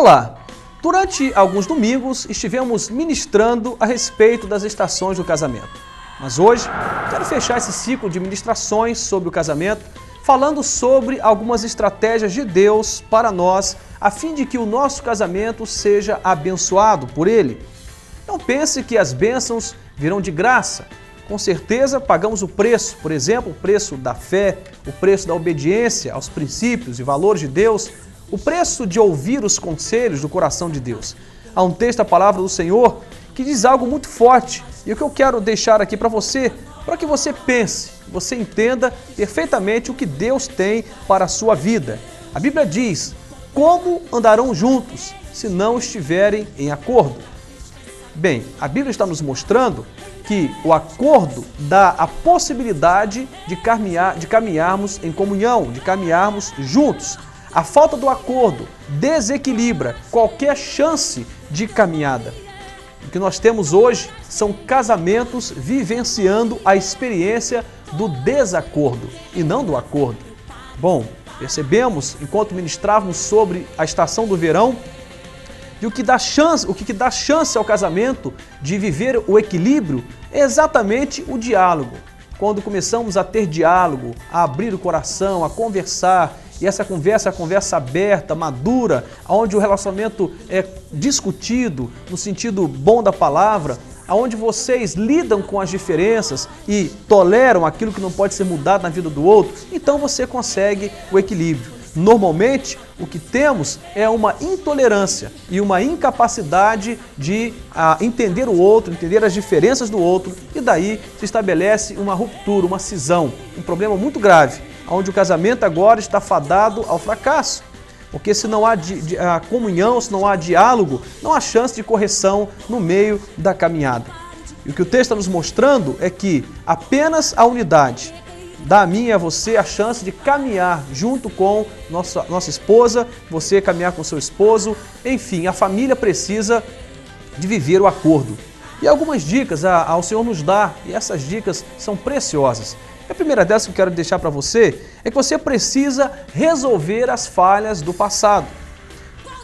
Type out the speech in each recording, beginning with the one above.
Olá! Durante alguns domingos estivemos ministrando a respeito das estações do casamento. Mas hoje quero fechar esse ciclo de ministrações sobre o casamento falando sobre algumas estratégias de Deus para nós, a fim de que o nosso casamento seja abençoado por Ele. Não pense que as bênçãos virão de graça. Com certeza pagamos o preço, por exemplo, o preço da fé, o preço da obediência aos princípios e valores de Deus, o preço de ouvir os conselhos do coração de Deus. Há um texto da palavra do Senhor que diz algo muito forte e o que eu quero deixar aqui para que você pense, você entenda perfeitamente o que Deus tem para a sua vida. A Bíblia diz: como andarão juntos se não estiverem em acordo? Bem, a Bíblia está nos mostrando que o acordo dá a possibilidade de caminharmos em comunhão, de caminharmos juntos. A falta do acordo desequilibra qualquer chance de caminhada. O que nós temos hoje são casamentos vivenciando a experiência do desacordo e não do acordo. Bom, percebemos, enquanto ministrávamos sobre a estação do verão, e o que dá chance ao casamento de viver o equilíbrio é exatamente o diálogo. Quando começamos a ter diálogo, a abrir o coração, a conversar, e essa conversa é a conversa aberta, madura, onde o relacionamento é discutido no sentido bom da palavra, onde vocês lidam com as diferenças e toleram aquilo que não pode ser mudado na vida do outro, então você consegue o equilíbrio. Normalmente, o que temos é uma intolerância e uma incapacidade de entender o outro, entender as diferenças do outro, e daí se estabelece uma ruptura, uma cisão, um problema muito grave, onde o casamento agora está fadado ao fracasso. Porque se não há comunhão, se não há diálogo, não há chance de correção no meio da caminhada. E o que o texto está nos mostrando é que apenas a unidade dá a mim e a você a chance de caminhar junto com nossa esposa, você caminhar com seu esposo, enfim, a família precisa de viver o acordo. E algumas dicas ao Senhor nos dá, e essas dicas são preciosas. A primeira dessas que eu quero deixar para você é que você precisa resolver as falhas do passado.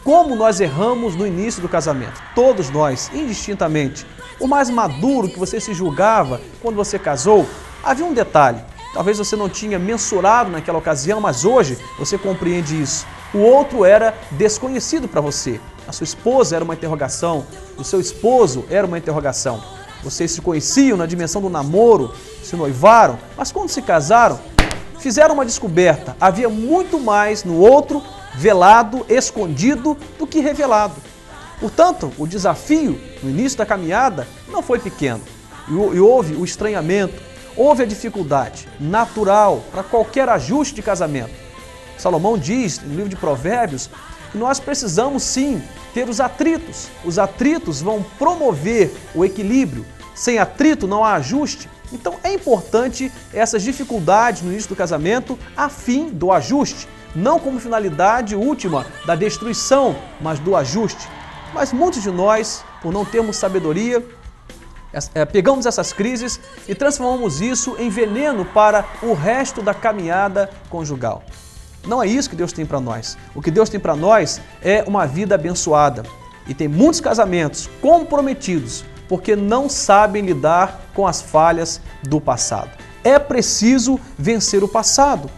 Como nós erramos no início do casamento, todos nós, indistintamente. O mais maduro que você se julgava quando você casou, havia um detalhe. Talvez você não tinha mensurado naquela ocasião, mas hoje você compreende isso. O outro era desconhecido para você. A sua esposa era uma interrogação, o seu esposo era uma interrogação. Vocês se conheciam na dimensão do namoro, se noivaram, mas quando se casaram, fizeram uma descoberta. Havia muito mais no outro velado, escondido, do que revelado. Portanto, o desafio no início da caminhada não foi pequeno. E houve o estranhamento. Houve a dificuldade natural para qualquer ajuste de casamento. Salomão diz no livro de Provérbios que nós precisamos sim ter os atritos. Os atritos vão promover o equilíbrio. Sem atrito não há ajuste. Então é importante essas dificuldades no início do casamento a fim do ajuste. Não como finalidade última da destruição, mas do ajuste. Mas muitos de nós, por não termos sabedoria, pegamos essas crises e transformamos isso em veneno para o resto da caminhada conjugal. Não é isso que Deus tem para nós. O que Deus tem para nós é uma vida abençoada. E tem muitos casamentos comprometidos porque não sabem lidar com as falhas do passado. É preciso vencer o passado.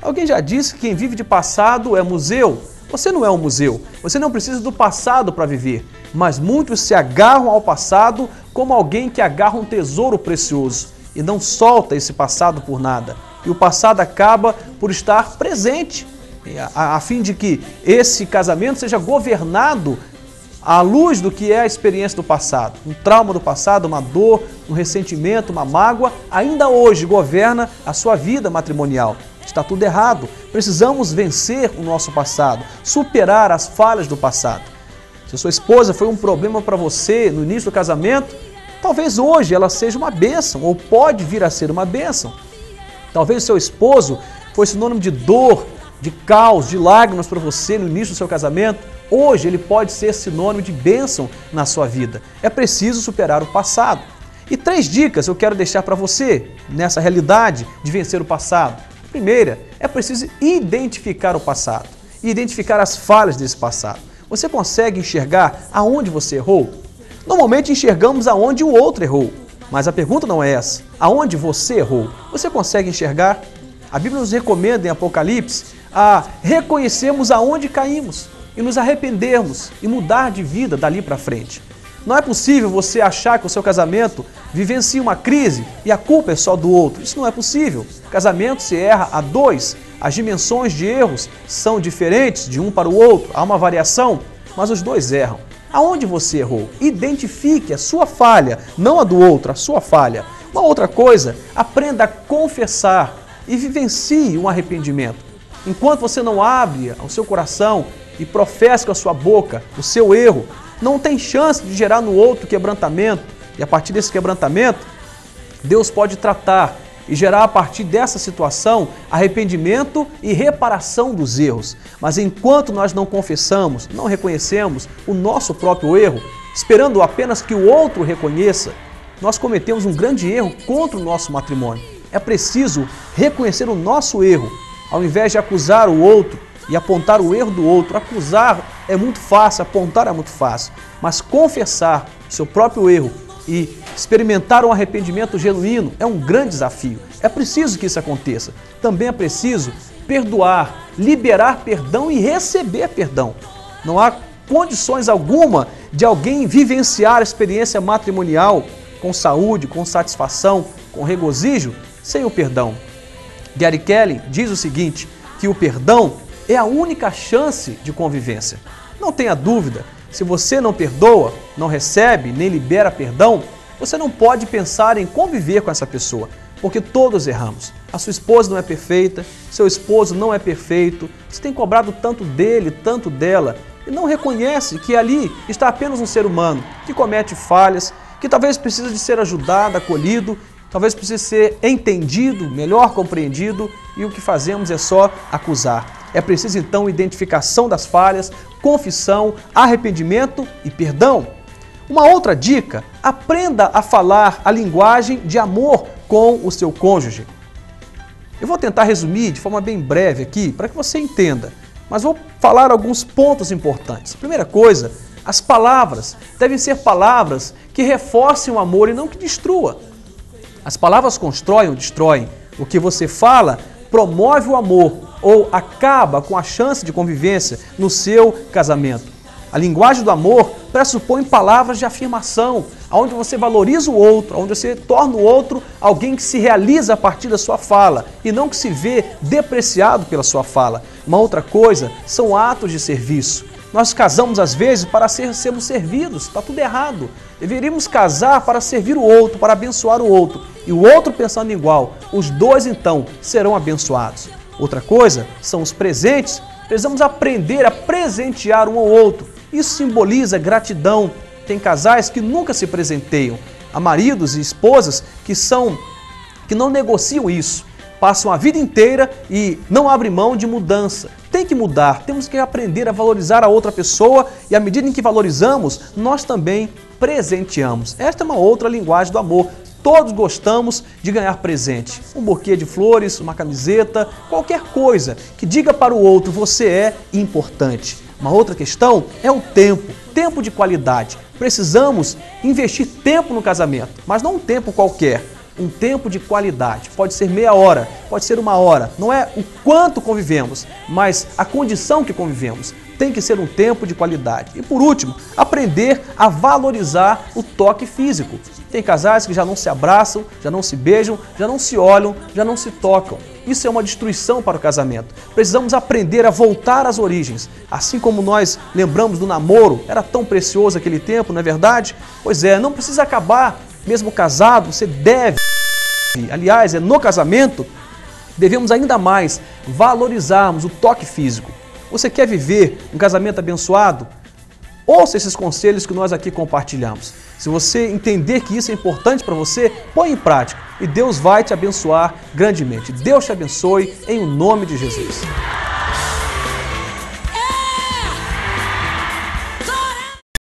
Alguém já disse que quem vive de passado é museu. Você não é um museu. Você não precisa do passado para viver. Mas muitos se agarram ao passado como alguém que agarra um tesouro precioso e não solta esse passado por nada. E o passado acaba por estar presente, a fim de que esse casamento seja governado à luz do que é a experiência do passado. Um trauma do passado, uma dor, um ressentimento, uma mágoa, ainda hoje governa a sua vida matrimonial. Está tudo errado. Precisamos vencer o nosso passado, superar as falhas do passado. Se a sua esposa foi um problema para você no início do casamento, talvez hoje ela seja uma bênção, ou pode vir a ser uma bênção. Talvez o seu esposo foi sinônimo de dor, de caos, de lágrimas para você no início do seu casamento. Hoje ele pode ser sinônimo de bênção na sua vida. É preciso superar o passado. E 3 dicas eu quero deixar para você nessa realidade de vencer o passado. Primeira, é preciso identificar o passado e identificar as falhas desse passado. Você consegue enxergar aonde você errou? Normalmente enxergamos aonde o outro errou, mas a pergunta não é essa. Aonde você errou? Você consegue enxergar? A Bíblia nos recomenda em Apocalipse a reconhecermos aonde caímos e nos arrependermos e mudar de vida dali para frente. Não é possível você achar que o seu casamento vivencia uma crise e a culpa é só do outro. Isso não é possível. Casamento se erra a dois. As dimensões de erros são diferentes de um para o outro. Há uma variação, mas os dois erram. Aonde você errou? Identifique a sua falha, não a do outro, a sua falha. Uma outra coisa, aprenda a confessar e vivencie um arrependimento. Enquanto você não abre o seu coração e professa com a sua boca o seu erro, não tem chance de gerar no outro quebrantamento. E a partir desse quebrantamento, Deus pode tratar e gerar a partir dessa situação arrependimento e reparação dos erros. Mas enquanto nós não confessamos, não reconhecemos o nosso próprio erro, esperando apenas que o outro reconheça, nós cometemos um grande erro contra o nosso matrimônio. É preciso reconhecer o nosso erro, ao invés de acusar o outro e apontar o erro do outro. Acusar é muito fácil, apontar é muito fácil, mas confessar o seu próprio erro e experimentar um arrependimento genuíno é um grande desafio. É preciso que isso aconteça. Também é preciso perdoar, liberar perdão e receber perdão. Não há condições alguma de alguém vivenciar a experiência matrimonial com saúde, com satisfação, com regozijo, sem o perdão. Gary Kelly diz o seguinte, que o perdão é a única chance de convivência. Não tenha dúvida, se você não perdoa, não recebe, nem libera perdão, você não pode pensar em conviver com essa pessoa, porque todos erramos. A sua esposa não é perfeita, seu esposo não é perfeito, você tem cobrado tanto dele, tanto dela, e não reconhece que ali está apenas um ser humano que comete falhas, que talvez precise de ser ajudado, acolhido, talvez precise ser entendido, melhor compreendido, e o que fazemos é só acusar. É preciso então identificação das falhas, confissão, arrependimento e perdão. Uma outra dica, aprenda a falar a linguagem de amor com o seu cônjuge. Eu vou tentar resumir de forma bem breve aqui, para que você entenda, mas vou falar alguns pontos importantes. Primeira coisa, as palavras devem ser palavras que reforcem o amor e não que destrua. As palavras constroem ou destroem. O que você fala promove o amor ou acaba com a chance de convivência no seu casamento. A linguagem do amor pressupõe palavras de afirmação, onde você valoriza o outro, onde você torna o outro alguém que se realiza a partir da sua fala e não que se vê depreciado pela sua fala. Uma outra coisa são atos de serviço. Nós casamos às vezes para sermos servidos, está tudo errado. Deveríamos casar para servir o outro, para abençoar o outro. E o outro pensando igual, os dois então serão abençoados. Outra coisa são os presentes. Precisamos aprender a presentear um ao outro. Isso simboliza gratidão. Tem casais que nunca se presenteiam. Há maridos e esposas que não negociam isso. Passam a vida inteira e não abrem mão de mudança. Tem que mudar, temos que aprender a valorizar a outra pessoa e à medida em que valorizamos, nós também presenteamos. Esta é uma outra linguagem do amor. Todos gostamos de ganhar presente. Um buquê de flores, uma camiseta, qualquer coisa que diga para o outro, você é importante. Uma outra questão é o tempo, tempo de qualidade. Precisamos investir tempo no casamento, mas não um tempo qualquer. Um tempo de qualidade, pode ser meia hora, pode ser uma hora, não é o quanto convivemos, mas a condição que convivemos, tem que ser um tempo de qualidade. E por último, aprender a valorizar o toque físico. Tem casais que já não se abraçam, já não se beijam, já não se olham, já não se tocam. Isso é uma destruição para o casamento. Precisamos aprender a voltar às origens. Assim como nós lembramos do namoro, era tão precioso aquele tempo, não é verdade? Pois é, não precisa acabar. Mesmo casado, você deve, aliás, no casamento, devemos ainda mais valorizarmos o toque físico. Você quer viver um casamento abençoado? Ouça esses conselhos que nós aqui compartilhamos. Se você entender que isso é importante para você, põe em prática e Deus vai te abençoar grandemente. Deus te abençoe em nome de Jesus.